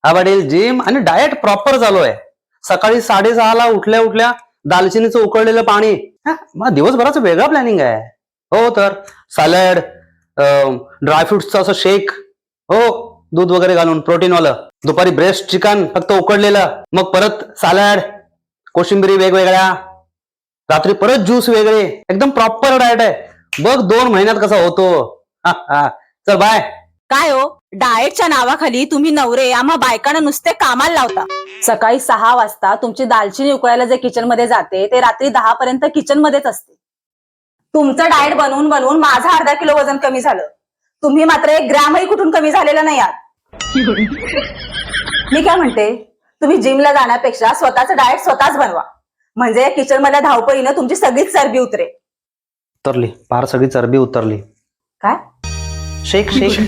हा वडील जिम आणि डाएट प्रॉपर चालू आहे. सकाळी 6:30ला उठल्या उठल्या दालचिनीचं उकळलेलं पाणी. मग दिवसभराचं वेगळं प्लॅनिंग आहे. हो तर सॅलड, ड्रायफ्रुट्सचं असं शेक, हो दूध वगैरे घालून प्रोटीनवालं. दुपारी ब्रेस्ट चिकन फक्त उकडलेलं, मग परत सॅलड, कोशिंबिरी वेगवेगळ्या, रात्री परत ज्यूस वेगळे. एकदम प्रॉपर डाएट आहे. बघ 2 महिन्यात कसा होतो. चल बाय. काय हो, डाएटच्या नावाखाली तुम्ही नवरे आम्हा बायकांना नुसते कामाला लावता. सकाळी 6 वाजता तुमची दालचिनी उकळायला जे किचन मध्ये जाते ते रात्री 10 पर्यंत किचन मध्येच असते. तुमचं डाएट बनवून बनवून माझं अर्धा किलो वजन कमी झालं. तुम्ही मात्र 1 ग्रॅमही कुठून कमी झालेलं नाही आहात. मी काय म्हणते, तुम्ही जिमला जाण्यापेक्षा स्वतःचं डाएट स्वतःच बनवा. म्हणजे किचन मधल्या धावपळीनं तुमची सगळीच चरबी उतरेल. उतरली, फार सगळी चरबी उतरली. काय शेक शेक